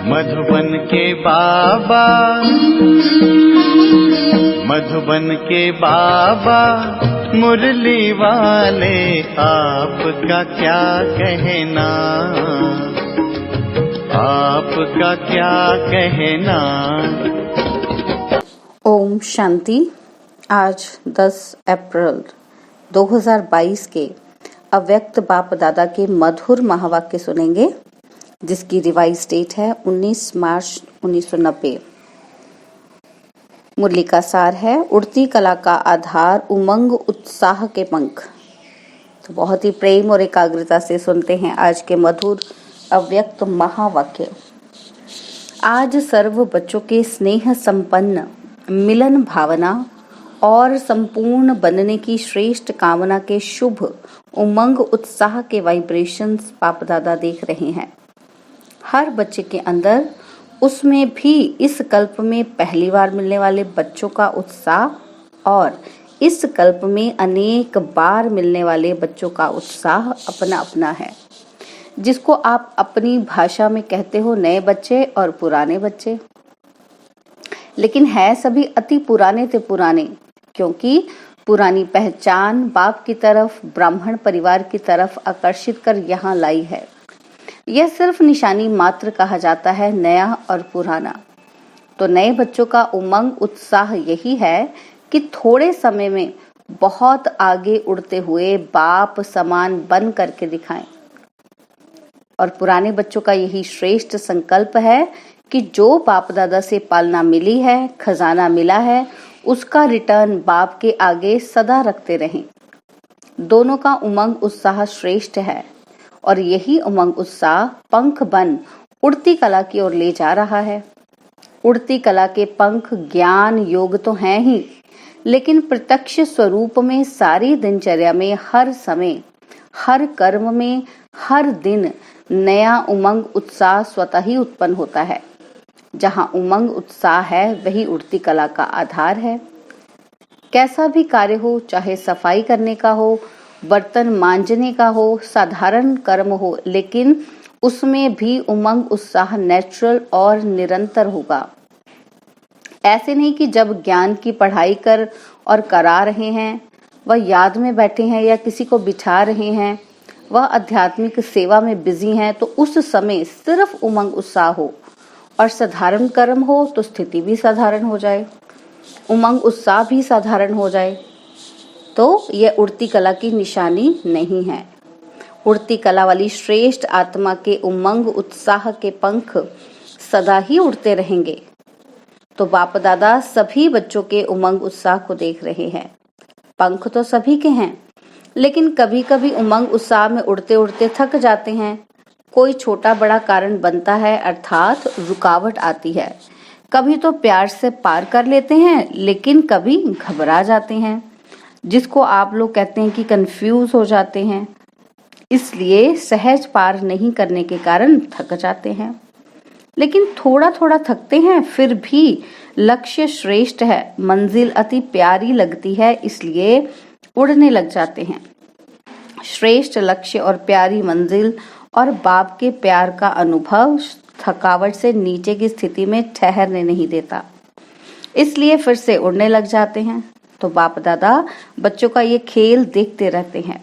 मधुबन के बाबा, मधुबन के बाबा मुरली वाले, आपका क्या कहना, आपका क्या कहना। ओम शांति। आज 10 अप्रैल 2022 के अव्यक्त बाप दादा के मधुर महावाक्य सुनेंगे, जिसकी रिवाइज डेट है 19 मार्च 1990। मुरली का सार है, उड़ती कला का आधार उमंग उत्साह के पंख। तो बहुत ही प्रेम और एकाग्रता से सुनते हैं आज के मधुर अव्यक्त महावाक्य। आज सर्व बच्चों के स्नेह संपन्न मिलन भावना और संपूर्ण बनने की श्रेष्ठ कामना के शुभ उमंग उत्साह के वाइब्रेशंस बाप दादा देख रहे हैं। हर बच्चे के अंदर, उसमें भी इस कल्प में पहली बार मिलने वाले बच्चों का उत्साह और इस कल्प में अनेक बार मिलने वाले बच्चों का उत्साह अपना अपना है, जिसको आप अपनी भाषा में कहते हो नए बच्चे और पुराने बच्चे। लेकिन है सभी अति पुराने ते पुराने, क्योंकि पुरानी पहचान बाप की तरफ, ब्राह्मण परिवार की तरफ आकर्षित कर यहाँ लाई है। यह सिर्फ निशानी मात्र कहा जाता है, नया और पुराना। तो नए बच्चों का उमंग उत्साह यही है कि थोड़े समय में बहुत आगे उड़ते हुए बाप समान बन करके दिखाएं। और पुराने बच्चों का यही श्रेष्ठ संकल्प है कि जो बाप दादा से पालना मिली है, खजाना मिला है, उसका रिटर्न बाप के आगे सदा रखते रहें। दोनों का उमंग उत्साह श्रेष्ठ है और यही उमंग उत्साह पंख बन उड़ती कला की ओर ले जा रहा है। उड़ती कला के पंख ज्ञान योग तो हैं ही, लेकिन प्रत्यक्ष स्वरूप में सारी दिनचर्या में, हर समय, हर कर्म में, हर दिन नया उमंग उत्साह स्वतः ही उत्पन्न होता है। जहां उमंग उत्साह है, वही उड़ती कला का आधार है। कैसा भी कार्य हो, चाहे सफाई करने का हो, बर्तन मांजने का हो, साधारण कर्म हो, लेकिन उसमें भी उमंग उत्साह नेचुरल और निरंतर होगा। ऐसे नहीं कि जब ज्ञान की पढ़ाई कर और करा रहे हैं, वह याद में बैठे हैं या किसी को बिठा रहे हैं, वह आध्यात्मिक सेवा में बिजी हैं, तो उस समय सिर्फ उमंग उत्साह हो और साधारण कर्म हो तो स्थिति भी साधारण हो जाए, उमंग उत्साह भी साधारण हो जाए, तो यह उड़ती कला की निशानी नहीं है। उड़ती कला वाली श्रेष्ठ आत्मा के उमंग उत्साह के पंख सदा ही उड़ते रहेंगे। तो बाप दादा सभी बच्चों के उमंग उत्साह को देख रहे हैं। पंख तो सभी के हैं, लेकिन कभी कभी उमंग उत्साह में उड़ते उड़ते थक जाते हैं। कोई छोटा बड़ा कारण बनता है, अर्थात रुकावट आती है। कभी तो प्यार से पार कर लेते हैं, लेकिन कभी घबरा जाते हैं, जिसको आप लोग कहते हैं कि कंफ्यूज हो जाते हैं। इसलिए सहज पार नहीं करने के कारण थक जाते हैं। लेकिन थोड़ा थोड़ा थकते हैं, फिर भी लक्ष्य श्रेष्ठ है, मंजिल अति प्यारी लगती है, इसलिए उड़ने लग जाते हैं। श्रेष्ठ लक्ष्य और प्यारी मंजिल और बाप के प्यार का अनुभव थकावट से नीचे की स्थिति में ठहरने नहीं देता, इसलिए फिर से उड़ने लग जाते हैं। तो बाप दादा बच्चों का ये खेल देखते रहते हैं।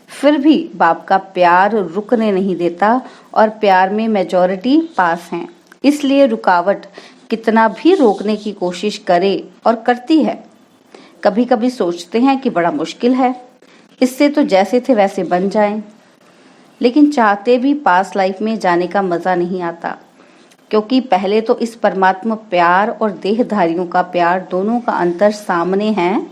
फिर भी बाप का प्यार रुकने नहीं देता और प्यार में मेजॉरिटी पास है, इसलिए रुकावट कितना भी रोकने की कोशिश करे और करती है। कभी कभी सोचते हैं कि बड़ा मुश्किल है, इससे तो जैसे थे वैसे बन जाएं, लेकिन चाहते भी पास लाइफ में जाने का मजा नहीं आता, क्योंकि पहले तो इस परमात्मा प्यार और देहधारियों का प्यार दोनों का अंतर सामने है।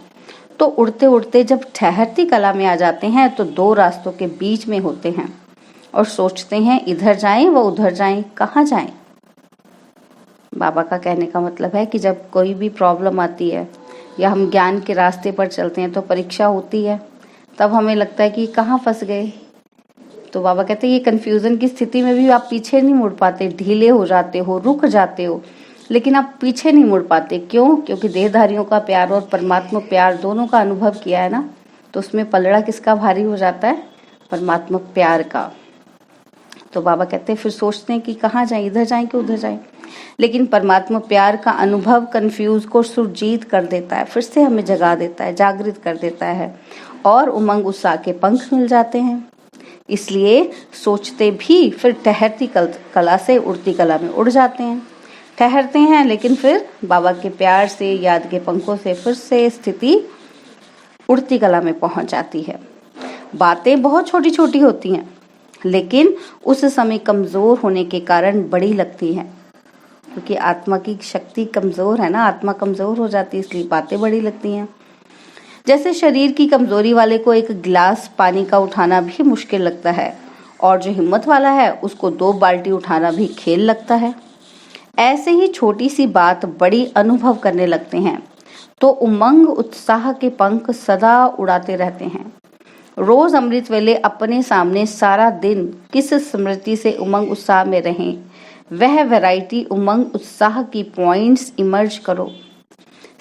तो उड़ते उड़ते जब ठहरती कला में आ जाते हैं, तो दो रास्तों के बीच में होते हैं और सोचते हैं इधर जाएं व उधर जाएं, कहाँ जाएं। बाबा का कहने का मतलब है कि जब कोई भी प्रॉब्लम आती है या हम ज्ञान के रास्ते पर चलते हैं, तो परीक्षा होती है, तब हमें लगता है कि कहाँ फंस गए। तो बाबा कहते हैं ये कंफ्यूजन की स्थिति में भी आप पीछे नहीं मुड़ पाते, ढीले हो जाते हो, रुक जाते हो, लेकिन आप पीछे नहीं मुड़ पाते। क्यों? क्योंकि देहधारियों का प्यार और परमात्मा प्यार दोनों का अनुभव किया है ना, तो उसमें पलड़ा किसका भारी हो जाता है? परमात्मा प्यार का। तो बाबा कहते हैं फिर सोचते हैं कि कहाँ जाएं, इधर जाएं कि उधर जाएं। लेकिन परमात्मा प्यार का अनुभव कंफ्यूज को सुरजीत कर देता है, फिर से हमें जगा देता है, जागृत कर देता है और उमंग उत्साह के पंख मिल जाते हैं। इसलिए सोचते भी फिर ठहरती कला से उड़ती कला में उड़ जाते हैं। ठहरते हैं लेकिन फिर बाबा के प्यार से, याद के पंखों से फिर से स्थिति उड़ती कला में पहुंच जाती है। बातें बहुत छोटी छोटी होती हैं लेकिन उस समय कमजोर होने के कारण बड़ी लगती हैं, क्योंकि आत्मा की शक्ति कमजोर है ना, आत्मा कमजोर हो जाती है, इसलिए बातें बड़ी लगती हैं। जैसे शरीर की कमजोरी वाले को एक गिलास पानी का उठाना भी मुश्किल लगता है और जो हिम्मत वाला है उसको 2 बाल्टी उठाना भी खेल लगता है। ऐसे ही छोटी सी बात बड़ी अनुभव करने लगते हैं तो उमंग उत्साह के पंख सदा उड़ाते रहते हैं। रोज अमृत वेले अपने सामने सारा दिन किस स्मृति से उमंग उत्साह में रहें, वह वैरायटी उमंग उत्साह की पॉइंट्स इमर्ज करो।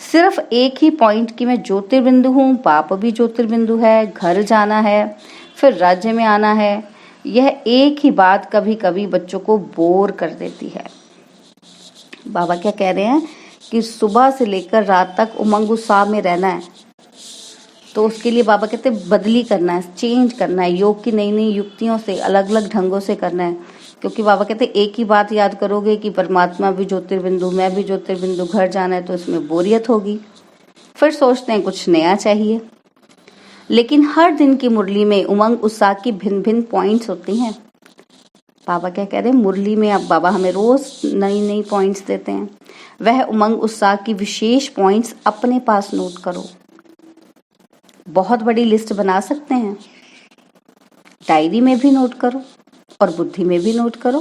सिर्फ एक ही पॉइंट कि मैं ज्योतिर्बिंदु हूँ, बाप भी ज्योतिर्बिंदु है, घर जाना है, फिर राज्य में आना है, यह एक ही बात कभी कभी बच्चों को बोर कर देती है। बाबा क्या कह रहे हैं कि सुबह से लेकर रात तक उमंग उत्साह में रहना है, तो उसके लिए बाबा कहते हैं बदली करना है, चेंज करना है, योग की नई नई युक्तियों से, अलग अलग ढंगों से करना है। क्योंकि बाबा कहते हैं एक ही बात याद करोगे कि परमात्मा भी ज्योतिर्बिंदु, मैं भी ज्योतिर्बिंदु, घर जाना है, तो इसमें बोरियत होगी। फिर सोचते हैं कुछ नया चाहिए। लेकिन हर दिन की मुरली में उमंग उत्साह की भिन्न भिन्न पॉइंट्स होती हैं। बाबा क्या कह रहे हैं, मुरली में अब बाबा हमें रोज नई नई पॉइंट्स देते हैं। वह उमंग उत्साह की विशेष पॉइंट्स अपने पास नोट करो। बहुत बड़ी लिस्ट बना सकते हैं, डायरी में भी नोट करो और बुद्धि में भी नोट करो।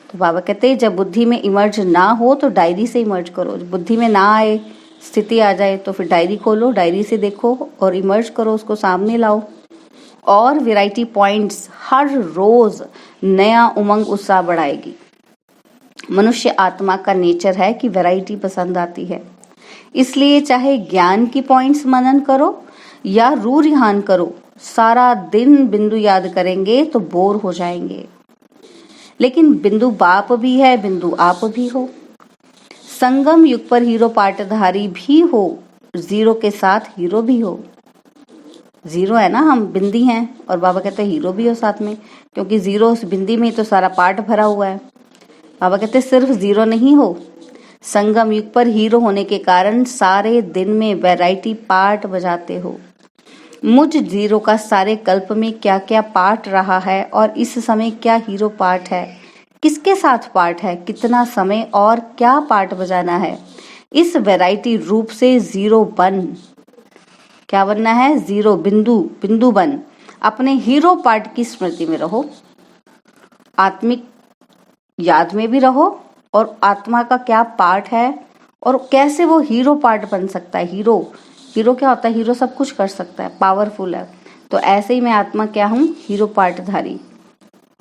तो बाबा कहते हैं जब बुद्धि में इमर्ज ना हो तो डायरी से इमर्ज करो। बुद्धि में ना आए, स्थिति आ जाए तो फिर डायरी खोलो, डायरी से देखो और इमर्ज करो, उसको सामने लाओ। और वैरायटी पॉइंट्स हर रोज नया उमंग उत्साह बढ़ाएगी। मनुष्य आत्मा का नेचर है कि वैरायटी पसंद आती है, इसलिए चाहे ज्ञान की पॉइंट्स मनन करो या रू रिहान करो, सारा दिन बिंदु याद करेंगे तो बोर हो जाएंगे। लेकिन बिंदु बाप भी है, बिंदु आप भी हो, संगम युग पर हीरो पाटधारी भी हो, जीरो के साथ हीरो भी हो। जीरो है ना, हम बिंदी हैं, और बाबा कहते हैं हीरो भी हो साथ में, क्योंकि जीरो उस बिंदी में तो सारा पार्ट भरा हुआ है। बाबा कहते हैं सिर्फ जीरो नहीं हो, संगम युग पर हीरो होने के कारण सारे दिन में वैरायटी पार्ट बजाते हो। मुझ जीरो का सारे कल्प में क्या क्या पार्ट रहा है और इस समय क्या हीरो पार्ट है, किसके साथ पार्ट है, कितना समय और क्या पार्ट बजाना है। इस वैरायटी रूप से जीरो बन, क्या बनना है, जीरो बिंदु बन अपने हीरो पार्ट की स्मृति में रहो, आत्मिक याद में भी रहो और आत्मा का क्या पार्ट है और कैसे वो हीरो पार्ट बन सकता है। हीरो क्या होता है, हीरो सब कुछ कर सकता है, पावरफुल है। तो ऐसे ही मैं आत्मा क्या हूँ, हीरो पार्टधारी।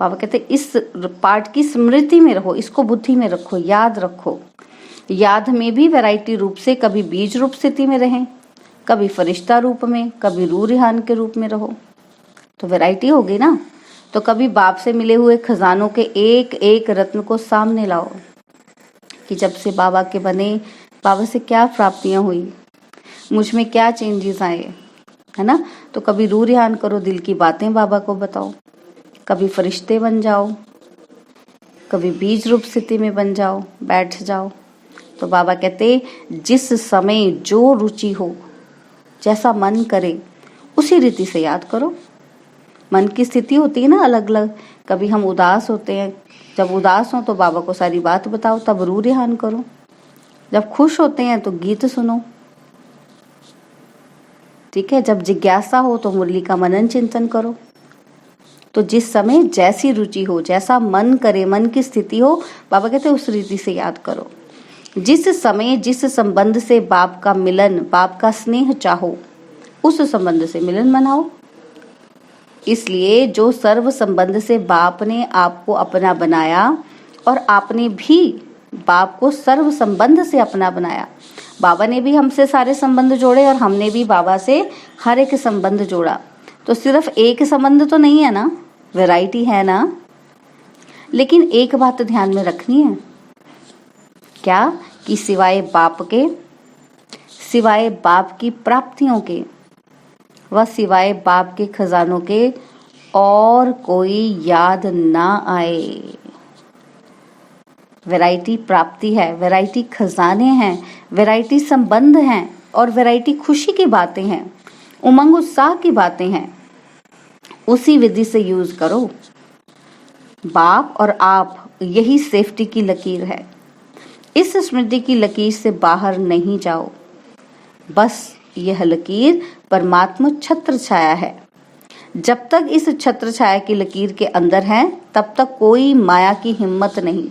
बाबा कहते इस पार्ट की स्मृति में रहो, इसको बुद्धि में रखो, याद रखो। याद में भी वैरायटी रूप से कभी बीज रूप स्थिति में रहें, कभी फरिश्ता रूप में, कभी रू रिहान के रूप में रहो, तो वैरायटी होगी ना। तो कभी बाप से मिले हुए खजानों के एक एक रत्न को सामने लाओ कि जब से बाबा के बने, बाबा से क्या प्राप्तियां हुई, मुझ में क्या चेंजेस आए, है ना। तो कभी रू रिहान करो, दिल की बातें बाबा को बताओ, कभी फरिश्ते बन जाओ, कभी बीज रूप स्थिति में बन जाओ, बैठ जाओ। तो बाबा कहते जिस समय जो रुचि हो, जैसा मन करे, उसी रीति से याद करो। मन की स्थिति होती है ना अलग अलग, कभी हम उदास होते हैं, जब उदास हो तो बाबा को सारी बात बताओ, तब रू रिहान करो। जब खुश होते हैं तो गीत सुनो, ठीक है। जब जिज्ञासा हो तो मुरली का मनन चिंतन करो। तो जिस समय जैसी रुचि हो, जैसा मन करे, मन की स्थिति हो, बाबा कहते उस रीति से याद करो। जिस समय जिस संबंध से बाप का मिलन, बाप का स्नेह चाहो, उस संबंध से मिलन मनाओ। इसलिए जो सर्व संबंध से बाप ने आपको अपना बनाया और आपने भी बाप को सर्व संबंध से अपना बनाया। बाबा ने भी हमसे सारे संबंध जोड़े और हमने भी बाबा से हर एक संबंध जोड़ा। तो सिर्फ एक संबंध तो नहीं है ना, वैरायटी है ना। लेकिन एक बात ध्यान में रखनी है, क्या कि सिवाय बाप की प्राप्तियों के व सिवाय बाप के खजानों के और कोई याद ना आए। वैरायटी प्राप्ति है, वैरायटी खजाने हैं, वैरायटी संबंध हैं और वैरायटी खुशी की बातें हैं, उमंग उत्साह की बातें हैं। उसी विधि से यूज करो। बाप और आप, यही सेफ्टी की लकीर है। इस स्मृति की लकीर से बाहर नहीं जाओ। बस यह लकीर परमात्मा छत्र छाया है। जब तक इस छत्र छाया की लकीर के अंदर है तब तक कोई माया की हिम्मत नहीं।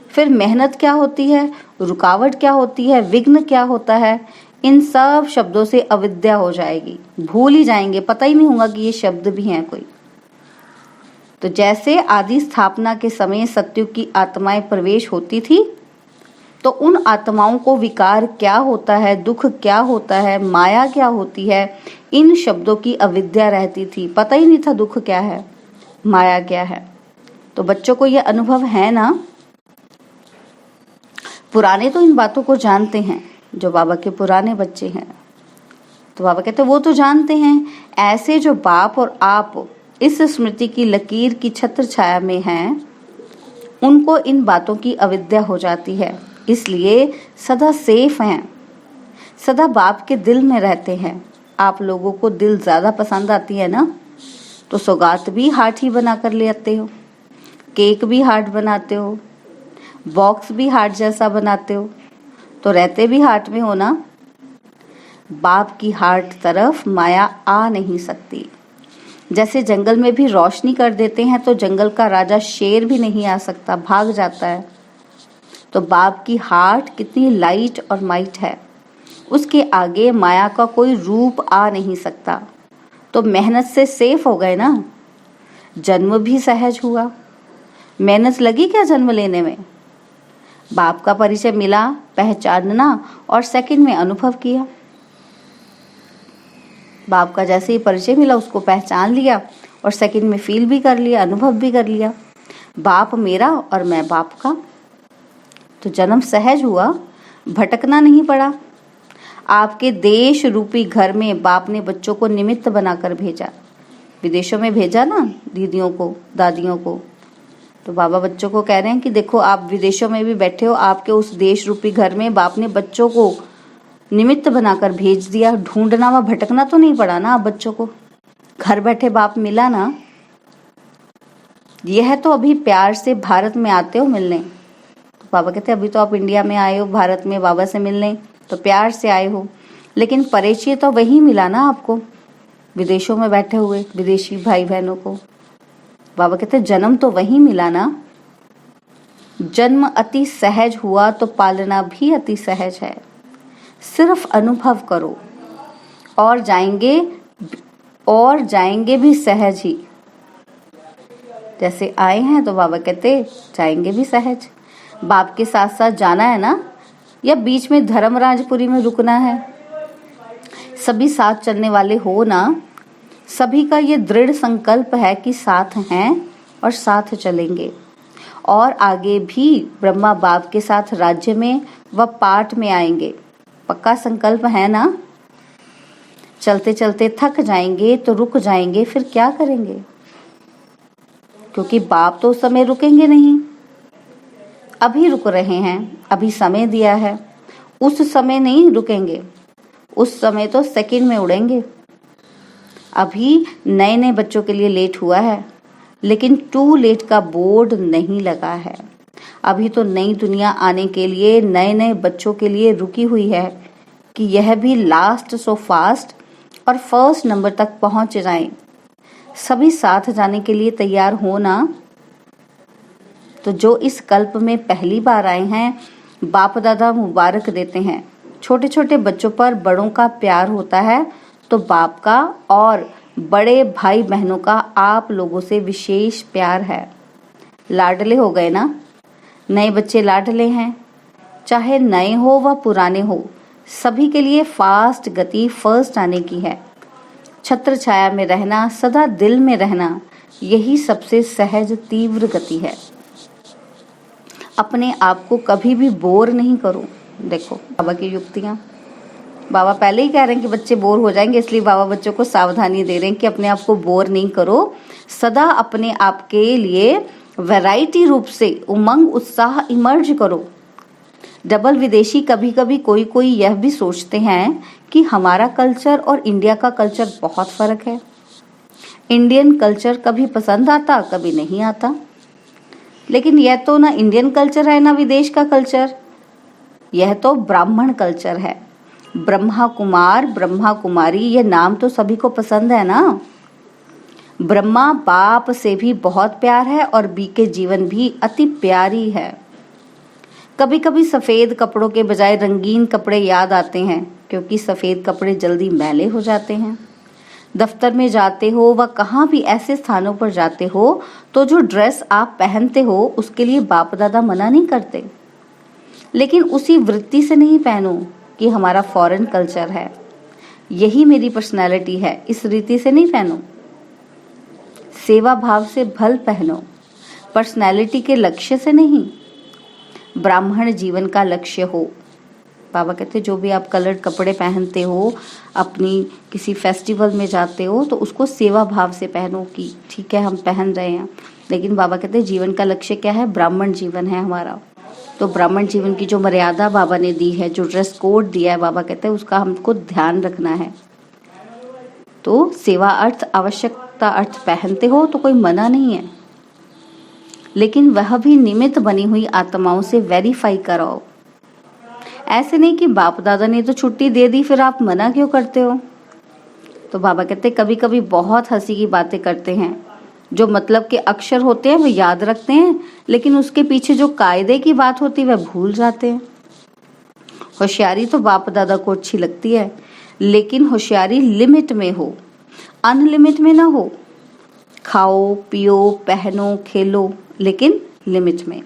फिर मेहनत क्या होती है, रुकावट क्या होती है, विघ्न क्या होता है, इन सब शब्दों से अविद्या हो जाएगी। भूल ही जाएंगे, पता ही नहीं होगा कि ये शब्द भी हैं कोई। तो जैसे आदि स्थापना के समय सत्युग की आत्माएं प्रवेश होती थी तो उन आत्माओं को विकार क्या होता है, दुख क्या होता है, माया क्या होती है, इन शब्दों की अविद्या रहती थी। पता ही नहीं था दुख क्या है, माया क्या है। तो बच्चों को यह अनुभव है ना। पुराने तो इन बातों को जानते हैं, जो बाबा के पुराने बच्चे हैं। तो बाबा कहते वो तो जानते हैं। ऐसे जो बाप और आप इस स्मृति की लकीर की छत्र छाया में हैं, उनको इन बातों की अविद्या हो जाती है, इसलिए सदा सेफ हैं, सदा बाप के दिल में रहते हैं। आप लोगों को दिल ज्यादा पसंद आती है ना, तो सौगात भी हार्ट ही बना कर ले आते हो, केक भी हार्ट बनाते हो, बॉक्स भी हार्ट जैसा बनाते हो, तो रहते भी हार्ट में हो ना। बाप की हार्ट तरफ माया आ नहीं सकती। जैसे जंगल में भी रोशनी कर देते हैं तो जंगल का राजा शेर भी नहीं आ सकता, भाग जाता है। तो बाप की हार्ट कितनी लाइट और माइट है, उसके आगे माया का कोई रूप आ नहीं सकता। तो मेहनत से सेफ हो गए ना, जन्म भी सहज हुआ। मेहनत लगी क्या जन्म लेने में? बाप का परिचय मिला, पहचानना और सेकंड में अनुभव किया। बाप का जैसे ही परिचय मिला उसको पहचान लिया और सेकंड में फील भी कर लिया, अनुभव भी कर लिया, बाप मेरा और मैं बाप का। तो जन्म सहज हुआ, भटकना नहीं पड़ा। आपके देश रूपी घर में बाप ने बच्चों को निमित्त बनाकर भेजा। विदेशों में भेजा ना दीदियों को, दादियों को। तो बाबा बच्चों को कह रहे हैं कि देखो आप विदेशों में भी बैठे हो, आपके उस देश रूपी घर में बाप ने बच्चों को निमित्त बनाकर भेज दिया। ढूंढना व भटकना तो नहीं पड़ा ना आप बच्चों को, घर बैठे बाप मिला ना। यह तो अभी प्यार से भारत में आते हो मिलने। तो बाबा कहते अभी तो आप इंडिया में आए हो भारत में बाबा से मिलने, तो प्यार से आए हो, लेकिन परिचय तो वही मिला ना आपको, विदेशों में बैठे हुए विदेशी भाई बहनों को। बाबा कहते जन्म तो वही मिला ना। जन्म अति सहज हुआ तो पालना भी अति सहज है। सिर्फ अनुभव करो और जाएंगे भी सहज ही। जैसे आए हैं तो बाबा कहते जाएंगे भी सहज। बाप के साथ साथ जाना है ना, या बीच में धर्मराजपुरी में रुकना है? सभी साथ चलने वाले हो ना। सभी का ये दृढ़ संकल्प है कि साथ हैं और साथ चलेंगे और आगे भी ब्रह्मा बाप के साथ राज्य में व पाठ में आएंगे। पक्का संकल्प है ना। चलते चलते थक जाएंगे तो रुक जाएंगे, फिर क्या करेंगे? क्योंकि बाप तो उस समय रुकेंगे नहीं। अभी रुक रहे हैं, अभी समय दिया है, उस समय नहीं रुकेंगे। उस समय तो सेकंड में उड़ेंगे। अभी नए नए बच्चों के लिए लेट हुआ है, लेकिन टू लेट का बोर्ड नहीं लगा है। अभी तो नई दुनिया आने के लिए नए नए बच्चों के लिए रुकी हुई है कि यह भी लास्ट सो फास्ट और फर्स्ट नंबर तक पहुंच जाएं। सभी साथ जाने के लिए तैयार हो ना। तो जो इस कल्प में पहली बार आए हैं, बाप दादा मुबारक देते हैं। छोटे छोटे बच्चों पर बड़ों का प्यार होता है, तो बाप का और बड़े भाई बहनों का आप लोगों से विशेष प्यार है। लाडले हो गए ना। नए बच्चे लाडले हैं, चाहे नए हो व पुराने हो, सभी के लिए फास्ट गति फर्स्ट आने की है। छत्र छाया में रहना, सदा दिल में रहना, यही सबसे सहज तीव्र गति है। अपने आप को कभी भी बोर नहीं करो। देखो बाबा की युक्तियाँ, बाबा पहले ही कह रहे हैं कि बच्चे बोर हो जाएंगे, इसलिए बाबा बच्चों को सावधानी दे रहे हैं कि अपने आप को बोर नहीं करो। सदा अपने आप के लिए वैरायटी रूप से उमंग उत्साह इमर्ज करो। डबल विदेशी कभी कभी कोई यह भी सोचते हैं कि हमारा कल्चर और इंडिया का कल्चर बहुत फर्क है। इंडियन कल्चर कभी पसंद आता, कभी नहीं आता। लेकिन यह तो ना इंडियन कल्चर है ना विदेश का कल्चर, यह तो ब्राह्मण कल्चर है। ब्रह्मा कुमार, ब्रह्मा कुमारी, यह नाम तो सभी को पसंद है ना। ब्रह्मा बाप से भी बहुत प्यार है और बी के जीवन भी अति प्यारी है। कभी कभी सफ़ेद कपड़ों के बजाय रंगीन कपड़े याद आते हैं, क्योंकि सफ़ेद कपड़े जल्दी मैले हो जाते हैं। दफ्तर में जाते हो व कहाँ भी ऐसे स्थानों पर जाते हो तो जो ड्रेस आप पहनते हो उसके लिए बाप दादा मना नहीं करते, लेकिन उसी वृत्ति से नहीं पहनो कि हमारा फॉरेन कल्चर है, यही मेरी पर्सनैलिटी है, इस रीति से नहीं पहनो। सेवा भाव से भल पहनो, पर्सनैलिटी के लक्ष्य से नहीं। ब्राह्मण जीवन का लक्ष्य हो। बाबा कहते जो भी आप कलर्ड कपड़े पहनते हो, अपनी किसी फेस्टिवल में जाते हो तो उसको सेवा भाव से पहनो कि ठीक है हम पहन रहे हैं, लेकिन बाबा कहते जीवन का लक्ष्य क्या है, ब्राह्मण जीवन है हमारा। तो ब्राह्मण जीवन की जो मर्यादा बाबा ने दी है, जो ड्रेस कोड दिया है, बाबा कहते हैं उसका हमको ध्यान रखना है। तो सेवा अर्थ आवश्यकता अर्थ पहनते हो तो कोई मना नहीं है, लेकिन वह भी निमित्त बनी हुई आत्माओं से वेरीफाई कराओ। ऐसे नहीं कि बाप दादा ने तो छुट्टी दे दी फिर आप मना क्यों करते हो। तो बाबा कहते कभी कभी बहुत हंसी की बातें करते हैं, जो मतलब के अक्षर होते हैं वो याद रखते हैं, लेकिन उसके पीछे जो कायदे की बात होती है वह भूल जाते हैं। होशियारी तो बाप दादा को अच्छी लगती है, लेकिन होशियारी लिमिट में हो, अनलिमिट में ना हो। खाओ पियो पहनो खेलो, लेकिन लिमिट में।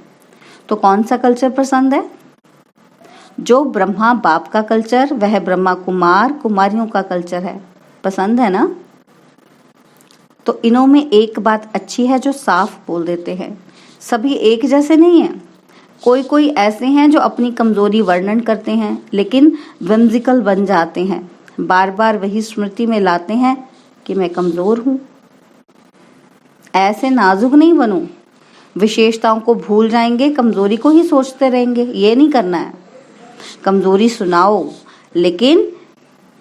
तो कौन सा कल्चर पसंद है? जो ब्रह्मा बाप का कल्चर, वह ब्रह्मा कुमार कुमारियों का कल्चर है, पसंद है ना। तो इनों में एक बात अच्छी है जो साफ बोल देते हैं, सभी एक जैसे नहीं हैं। कोई ऐसे हैं जो अपनी कमजोरी वर्णन करते हैं, लेकिन विम्जिकल बन जाते हैं, बार बार वही स्मृति में लाते हैं कि मैं कमजोर हूं। ऐसे नाजुक नहीं बनो, विशेषताओं को भूल जाएंगे, कमजोरी को ही सोचते रहेंगे, ये नहीं करना है। कमजोरी सुनाओ, लेकिन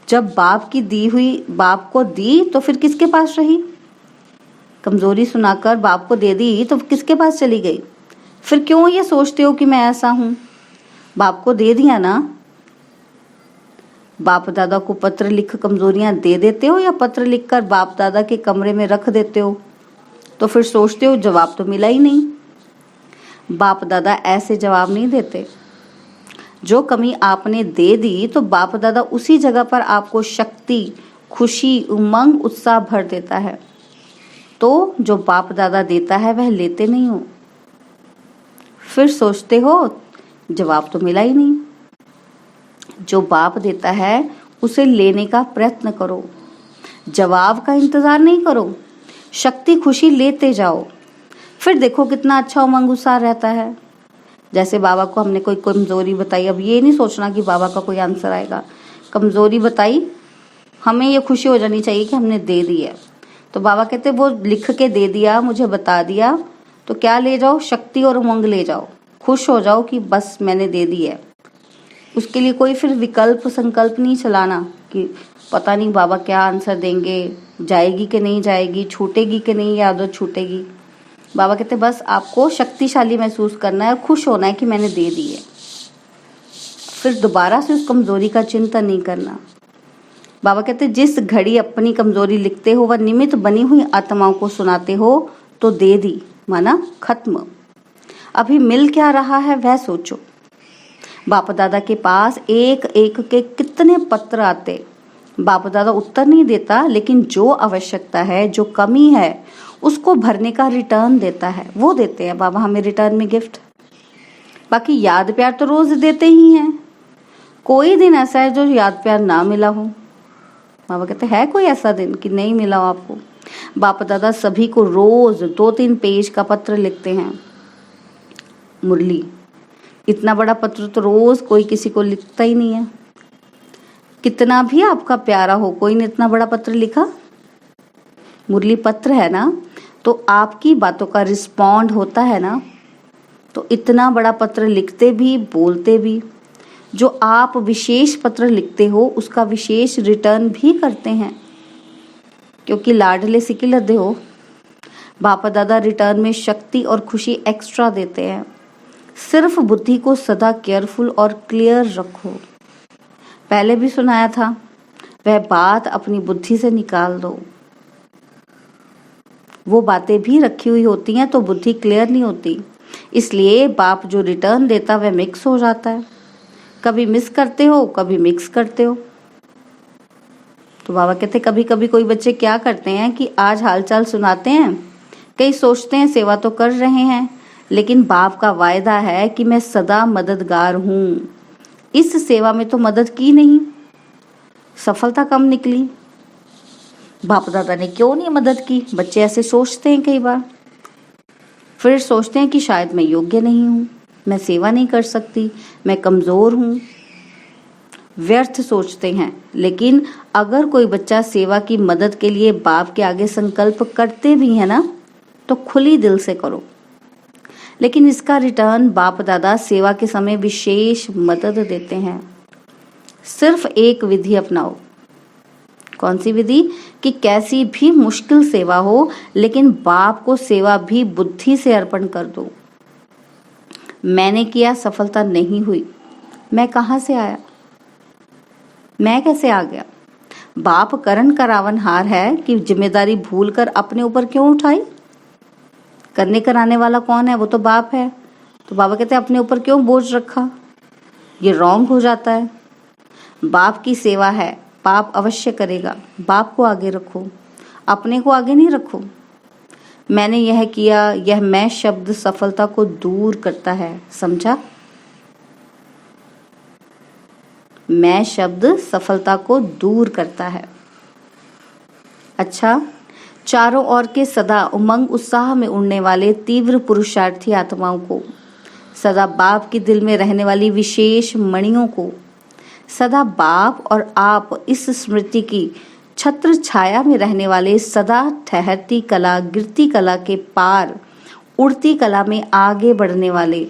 जब बाप की दी हुई बाप को दी तो फिर किसके पास रही? कमजोरी सुनाकर बाप को दे दी तो किसके पास चली गई? फिर क्यों ये सोचते हो कि मैं ऐसा हूं? बाप को दे दिया ना। बाप दादा को पत्र लिख कमजोरियां दे देते हो, या पत्र लिखकर बाप दादा के कमरे में रख देते हो? तो फिर सोचते हो जवाब तो मिला ही नहीं। बाप दादा ऐसे जवाब नहीं देते। जो कमी आपने दे दी तो बाप दादा उसी जगह पर आपको शक्ति, खुशी, उमंग, उत्साह भर देता है। तो जो बाप दादा देता है वह लेते नहीं हो, फिर सोचते हो जवाब तो मिला ही नहीं। जो बाप देता है उसे लेने का प्रयत्न करो, जवाब का इंतजार नहीं करो, शक्ति खुशी लेते जाओ, फिर देखो कितना अच्छा उमंग उत्साह रहता है। जैसे बाबा को हमने कोई कमजोरी बताई, अब ये नहीं सोचना कि बाबा का कोई आंसर आएगा। कमजोरी बताई, हमें ये खुशी हो जानी चाहिए कि हमने दे दी है। तो बाबा कहते वो लिख के दे दिया, मुझे बता दिया, तो क्या ले जाओ? शक्ति और उमंग ले जाओ, खुश हो जाओ कि बस मैंने दे दी है। उसके लिए कोई फिर विकल्प संकल्प नहीं चलाना कि पता नहीं बाबा क्या आंसर देंगे, जाएगी कि नहीं जाएगी, छूटेगी कि नहीं, आदत छूटेगी। बाबा कहते बस आपको शक्तिशाली महसूस करना है, खुश होना है कि मैंने दे दी है, फिर दोबारा से उस कमजोरी का चिंतन नहीं करना। बाबा कहते जिस घड़ी अपनी कमजोरी लिखते हो व निमित्त बनी हुई आत्माओं को सुनाते हो तो दे दी, माना खत्म। अभी मिल क्या रहा है वह सोचो। बाप दादा के पास एक एक के कितने पत्र आते, बाप दादा उत्तर नहीं देता, लेकिन जो आवश्यकता है, जो कमी है, उसको भरने का रिटर्न देता है, वो देते हैं बाबा हमें रिटर्न में गिफ्ट। बाकी याद प्यार तो रोज देते ही हैं, कोई दिन ऐसा है जो याद प्यार ना मिला हो? बाबा कहते है कोई ऐसा दिन कि नहीं मिला हो आपको? बाप दादा सभी को रोज 2-3 पेज का पत्र लिखते हैं। मुरली, इतना बड़ा पत्र तो रोज कोई किसी को लिखता ही नहीं है। कितना भी आपका प्यारा हो, कोई ने इतना बड़ा पत्र लिखा? मुरली पत्र है ना, तो आपकी बातों का रिस्पॉन्ड होता है ना। तो इतना बड़ा पत्र लिखते भी, बोलते भी, जो आप विशेष पत्र लिखते हो उसका विशेष रिटर्न भी करते हैं, क्योंकि लाडले सिके लदे हो। बापा दादा रिटर्न में शक्ति और खुशी एक्स्ट्रा देते हैं। सिर्फ बुद्धि को सदा केयरफुल और क्लियर रखो। पहले भी सुनाया था, वह बात अपनी बुद्धि से निकाल दो। वो बातें भी रखी हुई होती हैं तो बुद्धि क्लियर नहीं होती, इसलिए बाप जो रिटर्न देता वह मिक्स हो जाता है। कभी मिस करते हो, कभी मिक्स करते हो। तो बाबा कहते कभी कभी कोई बच्चे क्या करते हैं कि आज हालचाल सुनाते हैं, कई सोचते हैं सेवा तो कर रहे हैं, लेकिन बाप का वायदा है कि मैं सदा मददगार हूँ। इस सेवा में तो मदद की नहीं, सफलता कम निकली। बाप दादा ने क्यों नहीं मदद की? बच्चे ऐसे सोचते हैं कई बार। फिर सोचते हैं कि शायद मैं योग्य नहीं हूँ, मैं सेवा नहीं कर सकती, मैं कमज़ोर हूँ। व्यर्थ सोचते हैं। लेकिन अगर कोई बच्चा सेवा की मदद के लिए बाप के आगे संकल्प करते भी है ना, तो खुली दिल से करो। लेकिन इसका रिटर्न बाप दादा सेवा के समय विशेष मदद देते हैं। सिर्फ एक विधि अपनाओ। कौन सी विधि? कि कैसी भी मुश्किल सेवा हो, लेकिन बाप को सेवा भी बुद्धि से अर्पण कर दो। मैंने किया, सफलता नहीं हुई, मैं कहाँ से आया, मैं कैसे आ गया? बाप करण करावनहार है कि जिम्मेदारी भूलकर अपने ऊपर क्यों उठाई? करने कराने वाला कौन है? वो तो बाप है। तो बाबा कहते हैं अपने ऊपर क्यों बोझ रखा? ये रॉन्ग हो जाता है। बाप की सेवा है, बाप अवश्य करेगा। बाप को आगे रखो, अपने को आगे नहीं रखो। मैंने यह किया, यह मैं शब्द सफलता को दूर करता है, समझा? मैं शब्द सफलता को दूर करता है। अच्छा, चारों ओर के सदा उमंग उत्साह में उड़ने वाले तीव्र पुरुषार्थी आत्माओं को, सदा बाप के दिल में रहने वाली विशेष मणियों को, सदा बाप और आप इस स्मृति की छत्र छाया में रहने वाले सदा ठहरती कला, गिरती कला के पार उड़ती कला में आगे बढ़ने वाले,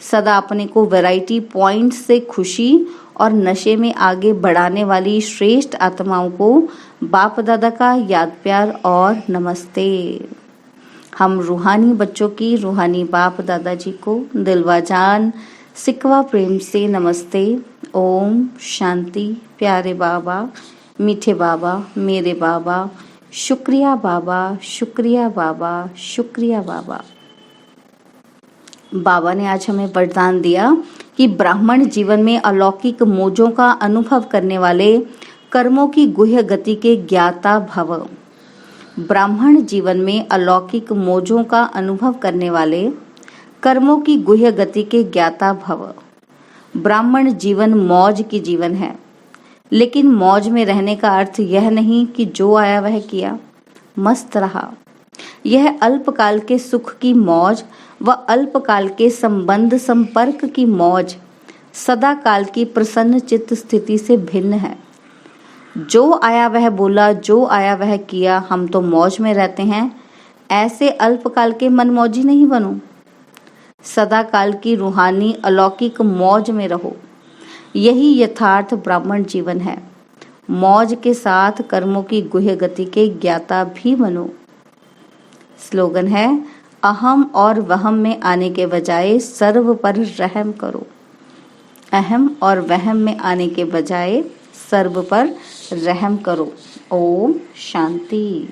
सदा अपने को वैरायटी पॉइंट से खुशी और नशे में आगे बढ़ाने वाली श्रेष्ठ आत्माओं को बाप दादा का याद प्यार और नमस्ते। हम रूहानी बच्चों की रूहानी बाप दादाजी को दिलवा जान सिकवा प्रेम से नमस्ते। ओम शांति। प्यारे बाबा, मीठे बाबा, मेरे बाबा, शुक्रिया बाबा, शुक्रिया बाबा, शुक्रिया बाबा। बाबा ने आज हमें वरदान दिया कि ब्राह्मण जीवन में अलौकिक मोजों का अनुभव करने वाले कर्मों की गुह्य गति के ज्ञाता भव। ब्राह्मण जीवन में अलौकिक मोजों का अनुभव करने वाले कर्मों की गुह्य गति के ज्ञाता भव। ब्राह्मण जीवन मौज की जीवन है, लेकिन मौज में रहने का अर्थ यह नहीं कि जो आया वह किया, मस्त रहा। यह अल्पकाल के सुख की मौज व अल्पकाल के संबंध संपर्क की मौज सदा काल की प्रसन्न चित्त स्थिति से भिन्न है। जो आया वह बोला, जो आया वह किया, हम तो मौज में रहते हैं, ऐसे अल्पकाल के मनमौजी नहीं बनो। सदा काल की रूहानी अलौकिक मौज में रहो। यही यथार्थ ब्राह्मण जीवन है। मौज के साथ कर्मों की गुह्य गति के ज्ञाता भी बनो। स्लोगन है, अहम और वहम में आने के बजाय सर्व पर रहम करो। अहम और वहम में आने के बजाय सर्व पर रहम करो। ओम शांति।